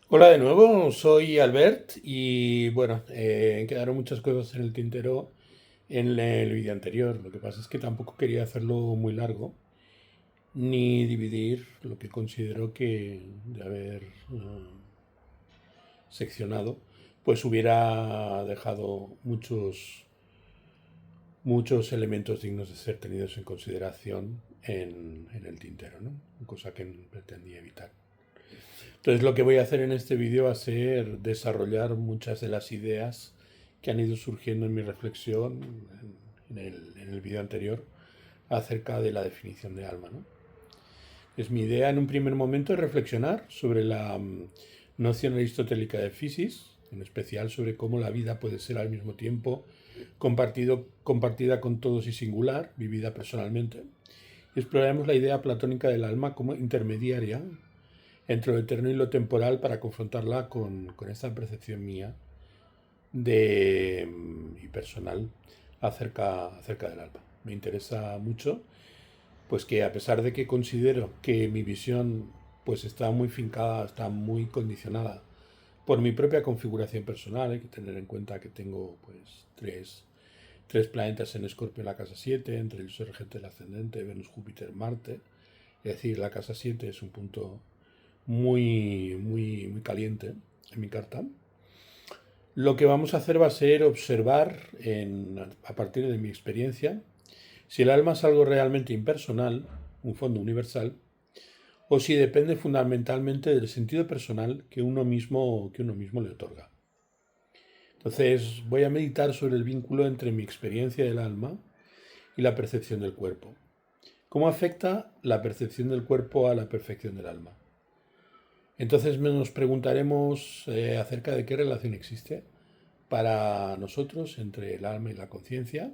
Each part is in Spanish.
Hola de nuevo, soy Albert y bueno, quedaron muchas cosas en el tintero en el vídeo anterior. Lo que pasa es que tampoco quería hacerlo muy largo ni dividir lo que considero que de haber seccionado, pues hubiera dejado muchos elementos dignos de ser tenidos en consideración en el tintero, ¿no? Cosa que pretendía evitar. Entonces lo que voy a hacer en este vídeo va a ser desarrollar muchas de las ideas que han ido surgiendo en mi reflexión en el vídeo anterior acerca de la definición de alma, ¿no? Es mi idea en un primer momento es reflexionar sobre la noción aristotélica de physis, en especial sobre cómo la vida puede ser al mismo tiempo compartida con todos y singular, vivida personalmente. Y exploraremos la idea platónica del alma como intermediaria entre lo eterno y lo temporal para confrontarla con esta percepción mía y personal acerca del alma. Me interesa mucho, pues que a pesar de que considero que mi visión pues está muy fincada, está muy condicionada por mi propia configuración personal, hay que tener en cuenta que tengo pues tres planetas en Escorpio en la casa 7, entre ellos el regente del ascendente, Venus, Júpiter, Marte. Es decir, la casa 7 es un punto muy caliente en mi carta. Lo que vamos a hacer va a ser observar, a partir de mi experiencia, si el alma es algo realmente impersonal, un fondo universal, o si depende fundamentalmente del sentido personal que uno mismo le otorga. Entonces voy a meditar sobre el vínculo entre mi experiencia del alma y la percepción del cuerpo. ¿Cómo afecta la percepción del cuerpo a la perfección del alma? Entonces nos preguntaremos acerca de qué relación existe para nosotros entre el alma y la conciencia,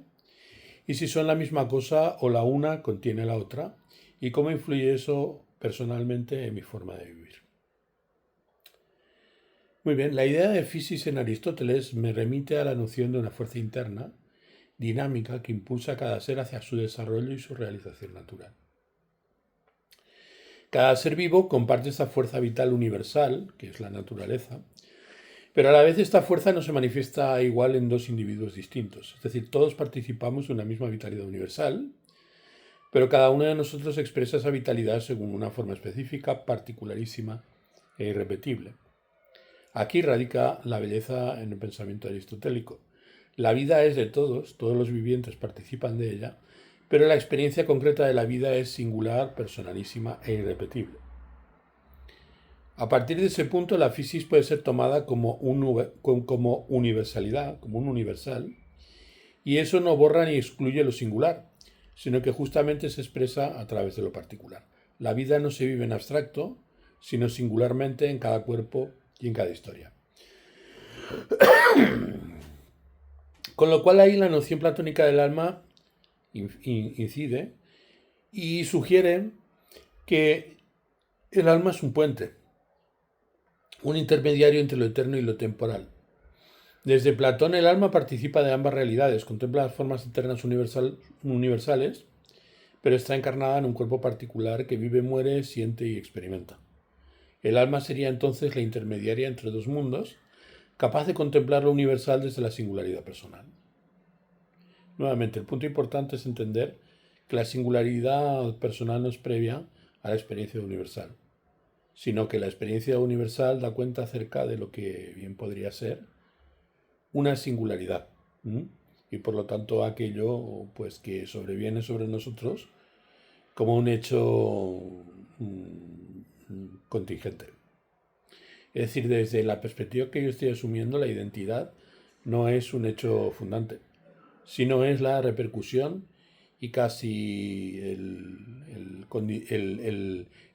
y si son la misma cosa o la una contiene la otra, y cómo influye eso personalmente en mi forma de vivir. Muy bien, la idea de physis en Aristóteles me remite a la noción de una fuerza interna, dinámica, que impulsa a cada ser hacia su desarrollo y su realización natural. Cada ser vivo comparte esta fuerza vital universal, que es la naturaleza, pero a la vez esta fuerza no se manifiesta igual en dos individuos distintos. Es decir, todos participamos de una misma vitalidad universal, pero cada uno de nosotros expresa esa vitalidad según una forma específica, particularísima e irrepetible. Aquí radica la belleza en el pensamiento aristotélico. La vida es de todos los vivientes participan de ella, pero la experiencia concreta de la vida es singular, personalísima e irrepetible. A partir de ese punto, la physis puede ser tomada como universalidad, como un universal, y eso no borra ni excluye lo singular, sino que justamente se expresa a través de lo particular. La vida no se vive en abstracto, sino singularmente en cada cuerpo y en cada historia. Con lo cual ahí la noción platónica del alma incide y sugiere que el alma es un puente, un intermediario entre lo eterno y lo temporal. Desde Platón el alma participa de ambas realidades, contempla las formas eternas universales, pero está encarnada en un cuerpo particular que vive, muere, siente y experimenta. El alma sería entonces la intermediaria entre dos mundos, capaz de contemplar lo universal desde la singularidad personal. Nuevamente, el punto importante es entender que la singularidad personal no es previa a la experiencia universal, sino que la experiencia universal da cuenta acerca de lo que bien podría ser una singularidad. ¿Mm? Y por lo tanto aquello pues que sobreviene sobre nosotros como un hecho contingente. Es decir, desde la perspectiva que yo estoy asumiendo, la identidad no es un hecho fundante, sino es la repercusión y casi el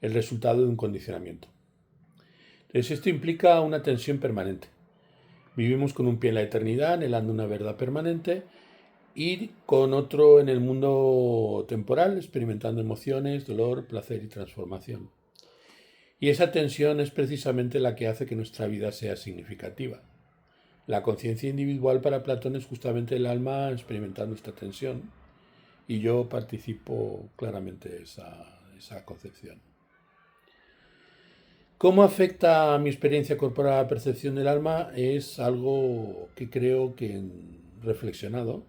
resultado de un condicionamiento. Entonces esto implica una tensión permanente. Vivimos con un pie en la eternidad, anhelando una verdad permanente, y con otro en el mundo temporal, experimentando emociones, dolor, placer y transformación. Y esa tensión es precisamente la que hace que nuestra vida sea significativa. La conciencia individual para Platón es justamente el alma experimentando esta tensión, y yo participo claramente de esa concepción. ¿Cómo afecta a mi experiencia corporal a la percepción del alma? Es algo que creo que, reflexionado,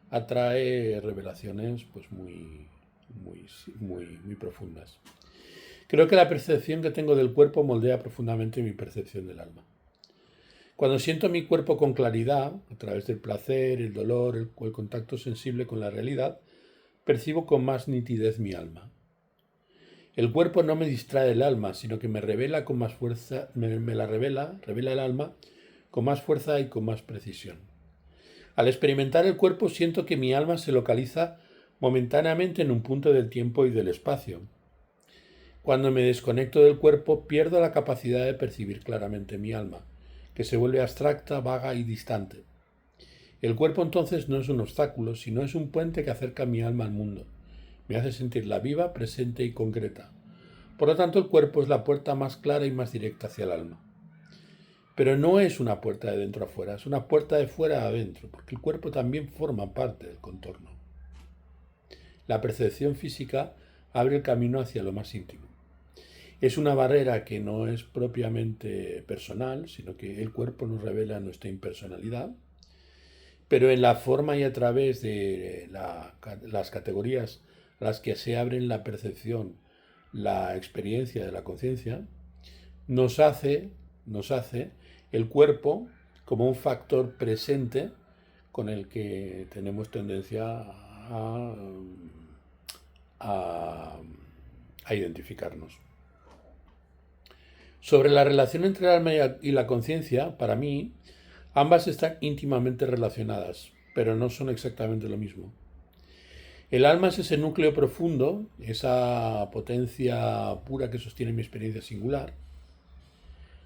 atrae revelaciones pues muy profundas. Creo que la percepción que tengo del cuerpo moldea profundamente mi percepción del alma. Cuando siento mi cuerpo con claridad, a través del placer, el dolor, el contacto sensible con la realidad, percibo con más nitidez mi alma. El cuerpo no me distrae el alma, sino que me revela con más fuerza, revela el alma con más fuerza y con más precisión. Al experimentar el cuerpo siento que mi alma se localiza momentáneamente en un punto del tiempo y del espacio. Cuando me desconecto del cuerpo pierdo la capacidad de percibir claramente mi alma, que se vuelve abstracta, vaga y distante. El cuerpo entonces no es un obstáculo, sino es un puente que acerca mi alma al mundo. Me hace sentirla viva, presente y concreta. Por lo tanto, el cuerpo es la puerta más clara y más directa hacia el alma. Pero no es una puerta de dentro a fuera, es una puerta de fuera a adentro, porque el cuerpo también forma parte del contorno. La percepción física abre el camino hacia lo más íntimo. Es una barrera que no es propiamente personal, sino que el cuerpo nos revela nuestra impersonalidad, pero en la forma y a través de las categorías a las que se abren la percepción, la experiencia de la conciencia, nos hace el cuerpo como un factor presente con el que tenemos tendencia a identificarnos. Sobre la relación entre el alma y la conciencia, para mí, ambas están íntimamente relacionadas, pero no son exactamente lo mismo. El alma es ese núcleo profundo, esa potencia pura que sostiene mi experiencia singular,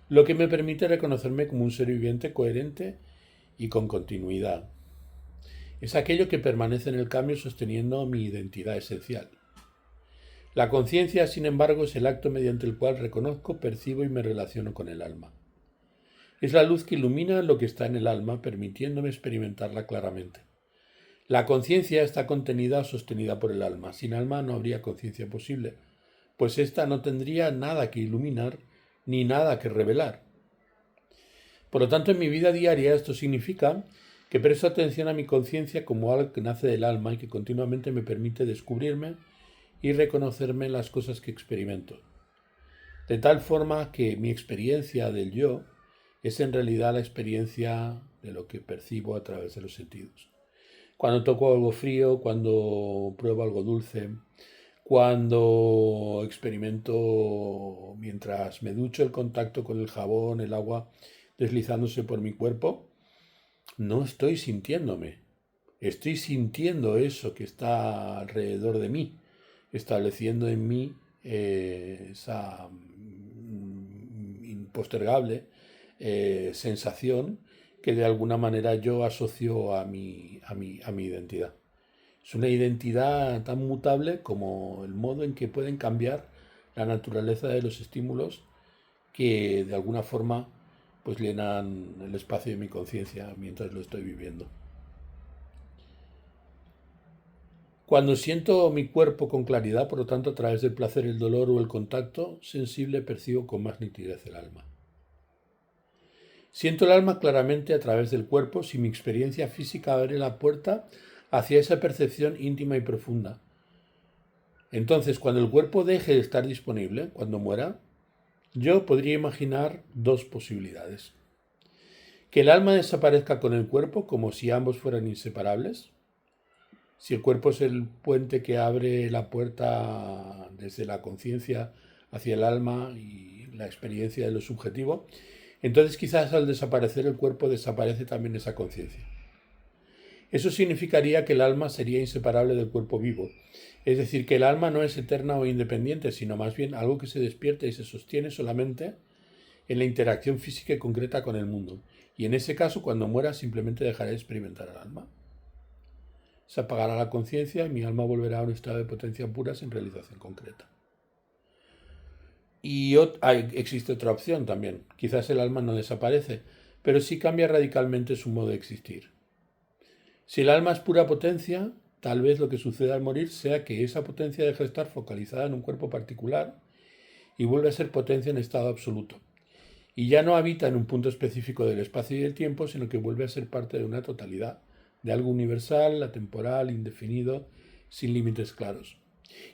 lo que me permite reconocerme como un ser viviente coherente y con continuidad. Es aquello que permanece en el cambio sosteniendo mi identidad esencial. La conciencia, sin embargo, es el acto mediante el cual reconozco, percibo y me relaciono con el alma. Es la luz que ilumina lo que está en el alma, permitiéndome experimentarla claramente. La conciencia está contenida o sostenida por el alma. Sin alma no habría conciencia posible, pues ésta no tendría nada que iluminar ni nada que revelar. Por lo tanto, en mi vida diaria esto significa que presto atención a mi conciencia como algo que nace del alma y que continuamente me permite descubrirme y reconocerme en las cosas que experimento. De tal forma que mi experiencia del yo es en realidad la experiencia de lo que percibo a través de los sentidos. Cuando toco algo frío, cuando pruebo algo dulce, cuando experimento mientras me ducho el contacto con el jabón, el agua deslizándose por mi cuerpo, no estoy sintiéndome. Estoy sintiendo eso que está alrededor de mí, estableciendo en mí esa impostergable sensación que de alguna manera yo asocio a mi identidad. Es una identidad tan mutable como el modo en que pueden cambiar la naturaleza de los estímulos que de alguna forma pues llenan el espacio de mi conciencia mientras lo estoy viviendo. Cuando siento mi cuerpo con claridad, por lo tanto, a través del placer, el dolor o el contacto sensible, percibo con más nitidez el alma. Siento el alma claramente a través del cuerpo si mi experiencia física abre la puerta hacia esa percepción íntima y profunda. Entonces, cuando el cuerpo deje de estar disponible, cuando muera, yo podría imaginar dos posibilidades. Que el alma desaparezca con el cuerpo como si ambos fueran inseparables. Si el cuerpo es el puente que abre la puerta desde la conciencia hacia el alma y la experiencia de lo subjetivo, entonces quizás al desaparecer el cuerpo desaparece también esa conciencia. Eso significaría que el alma sería inseparable del cuerpo vivo, es decir, que el alma no es eterna o independiente, sino más bien algo que se despierta y se sostiene solamente en la interacción física y concreta con el mundo. Y en ese caso, cuando muera, simplemente dejaré de experimentar el alma. Se apagará la conciencia y mi alma volverá a un estado de potencia pura sin realización concreta. Y existe otra opción también. Quizás el alma no desaparece, pero sí cambia radicalmente su modo de existir. Si el alma es pura potencia, tal vez lo que suceda al morir sea que esa potencia deje de estar focalizada en un cuerpo particular y vuelve a ser potencia en estado absoluto. Y ya no habita en un punto específico del espacio y del tiempo, sino que vuelve a ser parte de una totalidad, de algo universal, atemporal, indefinido, sin límites claros.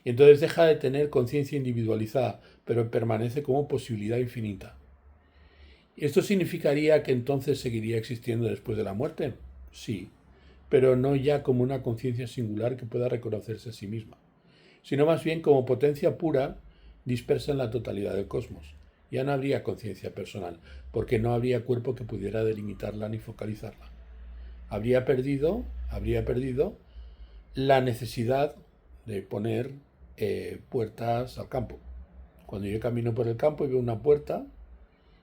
Y entonces deja de tener conciencia individualizada, pero permanece como posibilidad infinita. ¿Esto significaría que entonces seguiría existiendo después de la muerte? Sí, pero no ya como una conciencia singular que pueda reconocerse a sí misma, sino más bien como potencia pura dispersa en la totalidad del cosmos. Ya no habría conciencia personal, porque no habría cuerpo que pudiera delimitarla ni focalizarla. Habría perdido la necesidad de poner puertas al campo. Cuando yo camino por el campo y veo una puerta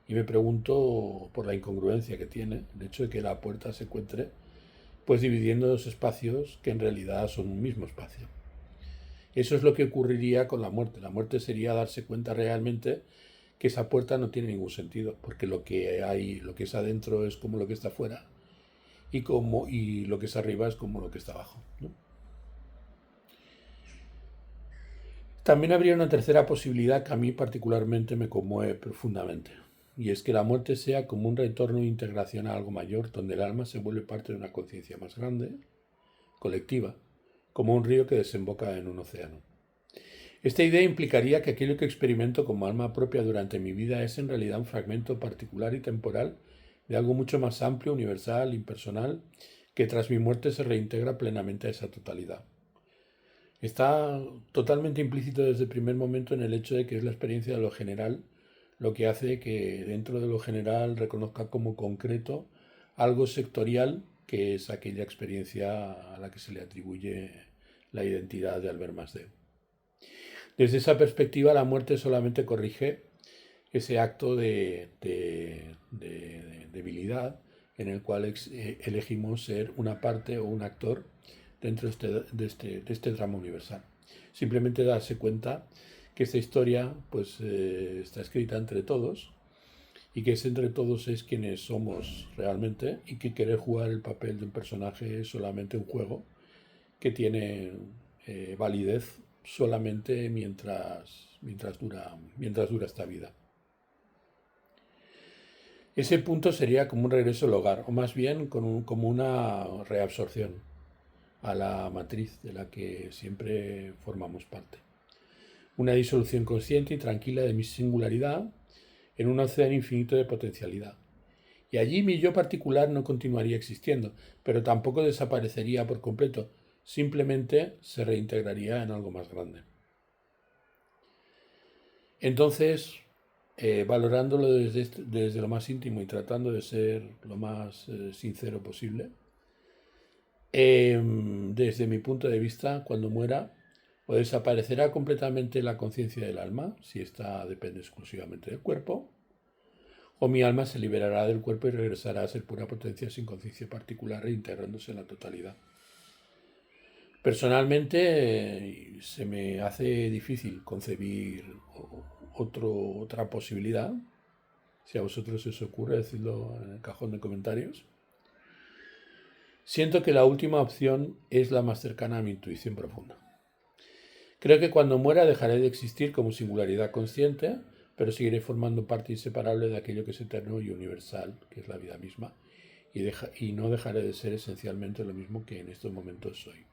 y me pregunto por la incongruencia que tiene el hecho de que la puerta se encuentre pues dividiendo dos espacios que en realidad son un mismo espacio. Eso es lo que ocurriría con la muerte. La muerte sería darse cuenta realmente que esa puerta no tiene ningún sentido, porque lo que hay, lo que es adentro es como lo que está afuera y lo que es arriba es como lo que está abajo, ¿no? También habría una tercera posibilidad que a mí particularmente me conmueve profundamente, y es que la muerte sea como un retorno de integración a algo mayor, donde el alma se vuelve parte de una conciencia más grande, colectiva, como un río que desemboca en un océano. Esta idea implicaría que aquello que experimento como alma propia durante mi vida es en realidad un fragmento particular y temporal de algo mucho más amplio, universal, impersonal, que tras mi muerte se reintegra plenamente a esa totalidad. Está totalmente implícito desde el primer momento en el hecho de que es la experiencia de lo general lo que hace que dentro de lo general reconozca como concreto algo sectorial que es aquella experiencia a la que se le atribuye la identidad de Albert Masdeu. Desde esa perspectiva, la muerte solamente corrige ese acto de debilidad en el cual elegimos ser una parte o un actor dentro de este drama universal. Simplemente darse cuenta que esta historia pues, está escrita entre todos y que ese entre todos es quienes somos realmente y que querer jugar el papel de un personaje es solamente un juego que tiene validez solamente mientras dura esta vida. Ese punto sería como un regreso al hogar, o más bien como una reabsorción a la matriz de la que siempre formamos parte. Una disolución consciente y tranquila de mi singularidad en un océano infinito de potencialidad. Y allí mi yo particular no continuaría existiendo, pero tampoco desaparecería por completo, simplemente se reintegraría en algo más grande. Entonces, valorándolo desde lo más íntimo y tratando de ser lo más sincero posible, desde mi punto de vista, cuando muera, o desaparecerá completamente la conciencia del alma, si esta depende exclusivamente del cuerpo, o mi alma se liberará del cuerpo y regresará a ser pura potencia sin conciencia particular, reintegrándose en la totalidad. Personalmente, se me hace difícil concebir otra posibilidad. Si a vosotros os ocurre, decidlo en el cajón de comentarios. Siento que la última opción es la más cercana a mi intuición profunda. Creo que cuando muera dejaré de existir como singularidad consciente, pero seguiré formando parte inseparable de aquello que es eterno y universal, que es la vida misma, y no dejaré de ser esencialmente lo mismo que en estos momentos soy.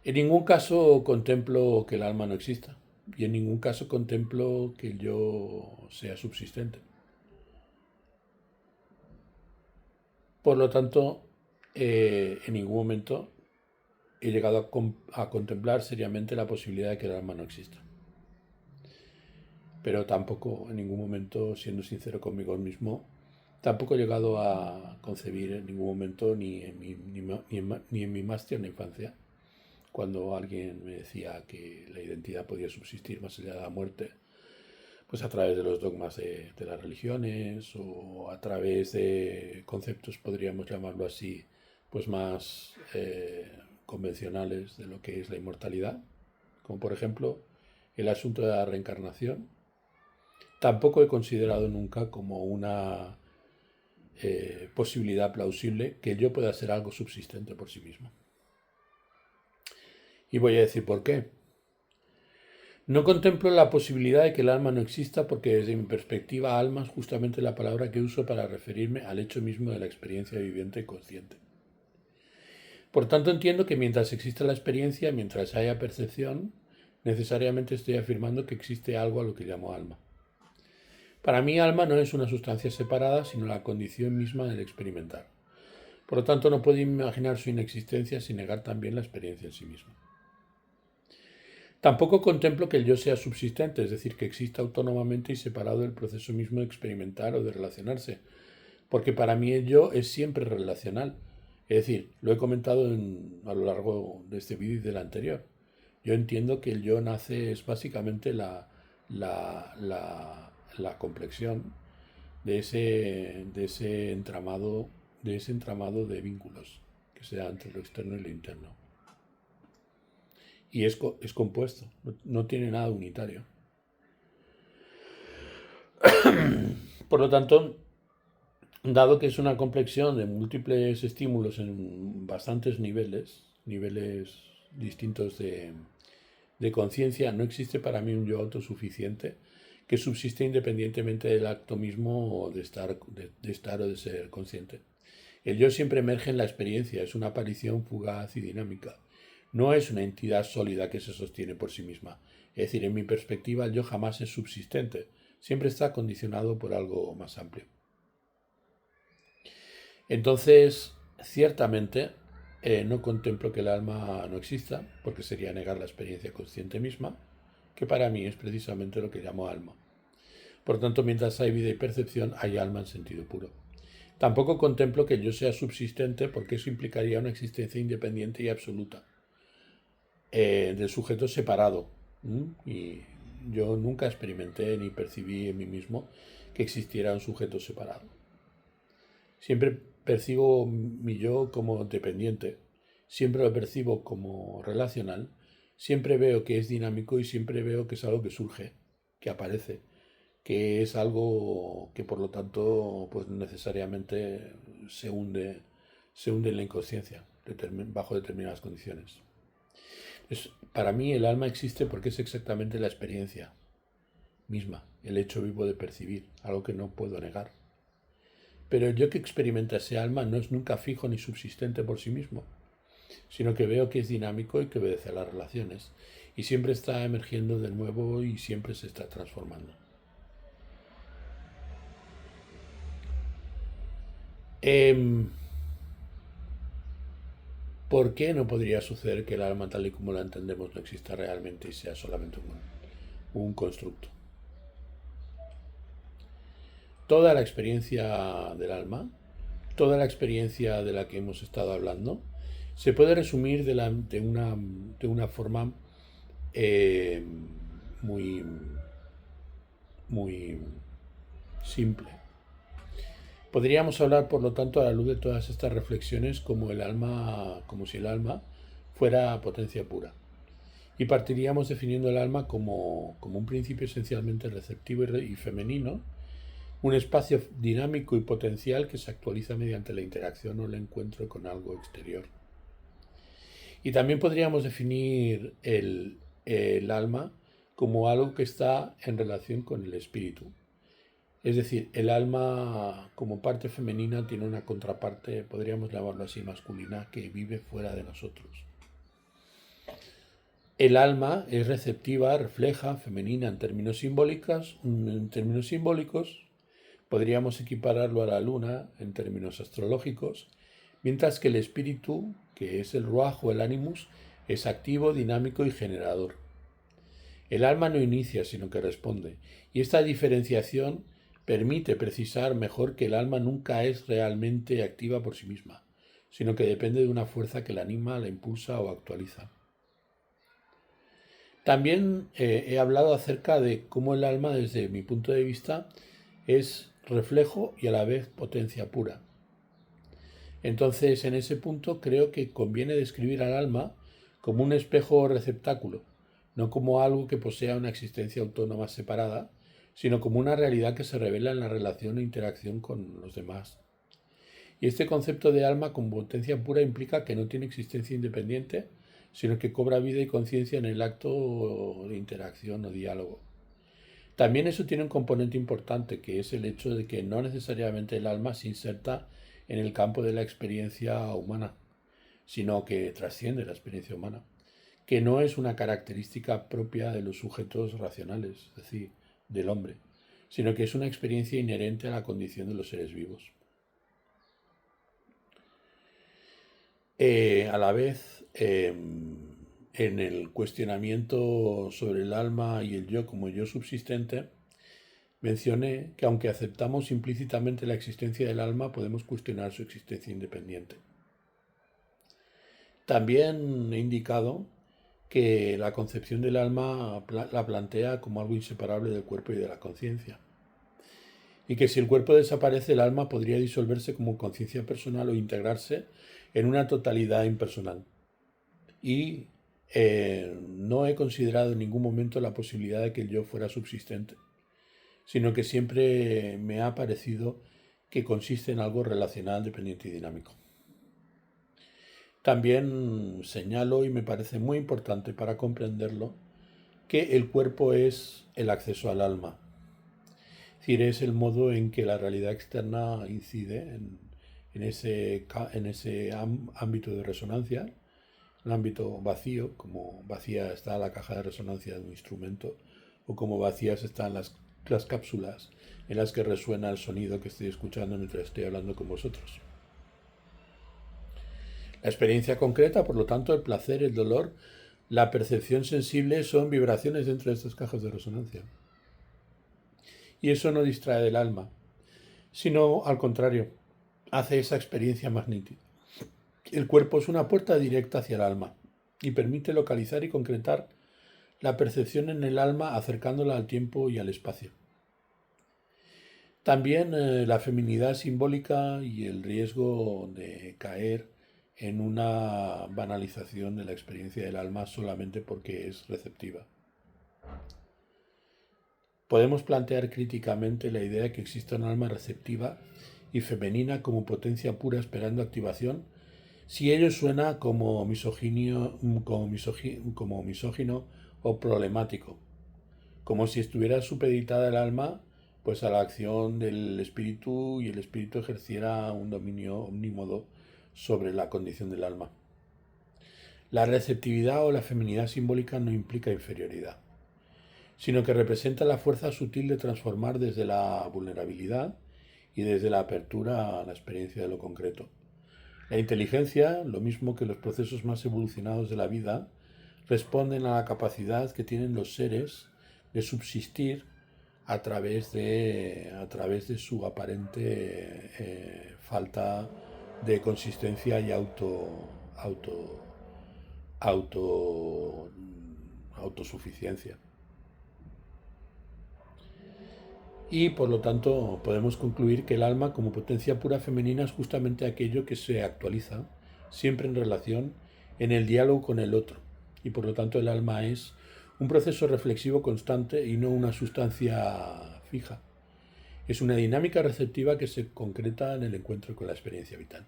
En ningún caso contemplo que el alma no exista, y en ningún caso contemplo que el yo sea subsistente. Por lo tanto, en ningún momento he llegado a contemplar seriamente la posibilidad de que el alma no exista. Pero tampoco, en ningún momento, siendo sincero conmigo mismo, tampoco he llegado a concebir en ningún momento, ni en mi más tierna infancia, cuando alguien me decía que la identidad podía subsistir más allá de la muerte, pues a través de los dogmas de las religiones o a través de conceptos, podríamos llamarlo así, pues más convencionales de lo que es la inmortalidad, como por ejemplo el asunto de la reencarnación. Tampoco he considerado nunca como una posibilidad plausible que yo pueda ser algo subsistente por sí mismo. Y voy a decir por qué. No contemplo la posibilidad de que el alma no exista porque desde mi perspectiva alma es justamente la palabra que uso para referirme al hecho mismo de la experiencia viviente y consciente. Por tanto entiendo que mientras exista la experiencia, mientras haya percepción, necesariamente estoy afirmando que existe algo a lo que llamo alma. Para mí alma no es una sustancia separada, sino la condición misma del experimentar. Por lo tanto no puedo imaginar su inexistencia sin negar también la experiencia en sí misma. Tampoco contemplo que el yo sea subsistente, es decir, que exista autónomamente y separado del proceso mismo de experimentar o de relacionarse, porque para mí el yo es siempre relacional. Es decir, lo he comentado a lo largo de este vídeo y del anterior. Yo entiendo que el yo nace es básicamente la complexión de ese entramado de vínculos que se da entre lo externo y lo interno. Y es compuesto, no tiene nada unitario. Por lo tanto, dado que es una complexión de múltiples estímulos en bastantes niveles distintos de conciencia, no existe para mí un yo autosuficiente que subsiste independientemente del acto mismo de estar o de ser consciente. El yo siempre emerge en la experiencia, es una aparición fugaz y dinámica. No es una entidad sólida que se sostiene por sí misma. Es decir, en mi perspectiva, el yo jamás es subsistente, siempre está condicionado por algo más amplio. Entonces, ciertamente, no contemplo que el alma no exista, porque sería negar la experiencia consciente misma, que para mí es precisamente lo que llamo alma. Por tanto, mientras hay vida y percepción, hay alma en sentido puro. Tampoco contemplo que el yo sea subsistente, porque eso implicaría una existencia independiente y absoluta del sujeto separado. Y yo nunca experimenté ni percibí en mí mismo que existiera un sujeto separado. Siempre percibo mi yo como dependiente, siempre lo percibo como relacional, siempre veo que es dinámico y siempre veo que es algo que surge, que aparece, que es algo que por lo tanto pues necesariamente se hunde en la inconsciencia bajo determinadas condiciones. Para mí el alma existe porque es exactamente la experiencia misma, el hecho vivo de percibir, algo que no puedo negar. Pero el yo que experimenta ese alma no es nunca fijo ni subsistente por sí mismo, sino que veo que es dinámico y que obedece a las relaciones, y siempre está emergiendo de nuevo y siempre se está transformando. ¿Por qué no podría suceder que el alma tal y como la entendemos no exista realmente y sea solamente un constructo? Toda la experiencia del alma, toda la experiencia de la que hemos estado hablando, se puede resumir de una forma muy, muy simple. Podríamos hablar, por lo tanto, a la luz de todas estas reflexiones, como si el alma fuera potencia pura. Y partiríamos definiendo el alma como un principio esencialmente receptivo y femenino, un espacio dinámico y potencial que se actualiza mediante la interacción o el encuentro con algo exterior. Y también podríamos definir el alma como algo que está en relación con el espíritu. Es decir, el alma como parte femenina tiene una contraparte, podríamos llamarlo así, masculina, que vive fuera de nosotros. El alma es receptiva, refleja, femenina en términos simbólicos. Podríamos equipararlo a la luna en términos astrológicos, mientras que el espíritu, que es el ruaj o el animus, es activo, dinámico y generador. El alma no inicia, sino que responde, y esta diferenciación permite precisar mejor que el alma nunca es realmente activa por sí misma, sino que depende de una fuerza que la anima, la impulsa o actualiza. También he hablado acerca de cómo el alma, desde mi punto de vista, es reflejo y a la vez potencia pura. Entonces, en ese punto creo que conviene describir al alma como un espejo o receptáculo, no como algo que posea una existencia autónoma separada, sino como una realidad que se revela en la relación e interacción con los demás. Y este concepto de alma con potencia pura implica que no tiene existencia independiente, sino que cobra vida y conciencia en el acto de interacción o diálogo. También eso tiene un componente importante, que es el hecho de que no necesariamente el alma se inserta en el campo de la experiencia humana, sino que trasciende la experiencia humana, que no es una característica propia de los sujetos racionales, es decir, del hombre, sino que es una experiencia inherente a la condición de los seres vivos. A la vez, en el cuestionamiento sobre el alma y el yo como yo subsistente, mencioné que aunque aceptamos implícitamente la existencia del alma, podemos cuestionar su existencia independiente. También he indicado que la concepción del alma la plantea como algo inseparable del cuerpo y de la conciencia, y que si el cuerpo desaparece, el alma podría disolverse como conciencia personal o integrarse en una totalidad impersonal. Y no he considerado en ningún momento la posibilidad de que el yo fuera subsistente, sino que siempre me ha parecido que consiste en algo relacional, dependiente y dinámico. También señalo, y me parece muy importante para comprenderlo, que el cuerpo es el acceso al alma. Es decir, es el modo en que la realidad externa incide en ese ámbito de resonancia, un ámbito vacío, como vacía está la caja de resonancia de un instrumento, o como vacías están las cápsulas en las que resuena el sonido que estoy escuchando mientras estoy hablando con vosotros. La experiencia concreta, por lo tanto, el placer, el dolor, la percepción sensible son vibraciones dentro de estas cajas de resonancia. Y eso no distrae del alma, sino al contrario, hace esa experiencia más nítida. El cuerpo es una puerta directa hacia el alma y permite localizar y concretar la percepción en el alma acercándola al tiempo y al espacio. También la feminidad simbólica y el riesgo de caer en una banalización de la experiencia del alma solamente porque es receptiva. Podemos plantear críticamente la idea de que existe un alma receptiva y femenina como potencia pura esperando activación, si ello suena como misógino o problemático, como si estuviera supeditada el alma pues a la acción del espíritu y el espíritu ejerciera un dominio omnímodo sobre la condición del alma. La receptividad o la feminidad simbólica no implica inferioridad, sino que representa la fuerza sutil de transformar desde la vulnerabilidad y desde la apertura a la experiencia de lo concreto. La inteligencia, lo mismo que los procesos más evolucionados de la vida, responden a la capacidad que tienen los seres de subsistir a través de su aparente falta de consistencia y autosuficiencia. Y por lo tanto podemos concluir que el alma como potencia pura femenina es justamente aquello que se actualiza siempre en relación en el diálogo con el otro. Y por lo tanto el alma es un proceso reflexivo constante y no una sustancia fija. Es una dinámica receptiva que se concreta en el encuentro con la experiencia vital.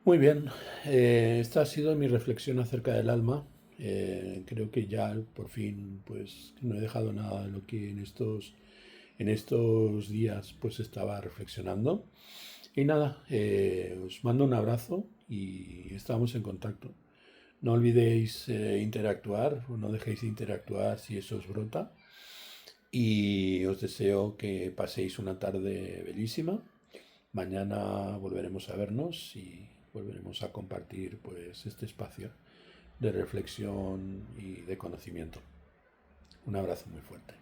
Muy bien, esta ha sido mi reflexión acerca del alma. Creo que ya por fin pues no he dejado nada de lo que en estos días pues estaba reflexionando. Y nada, os mando un abrazo y estamos en contacto. No olvidéis interactuar, o no dejéis de interactuar si eso os brota. Y os deseo que paséis una tarde bellísima. Mañana volveremos a vernos y volveremos a compartir pues este espacio de reflexión y de conocimiento. Un abrazo muy fuerte.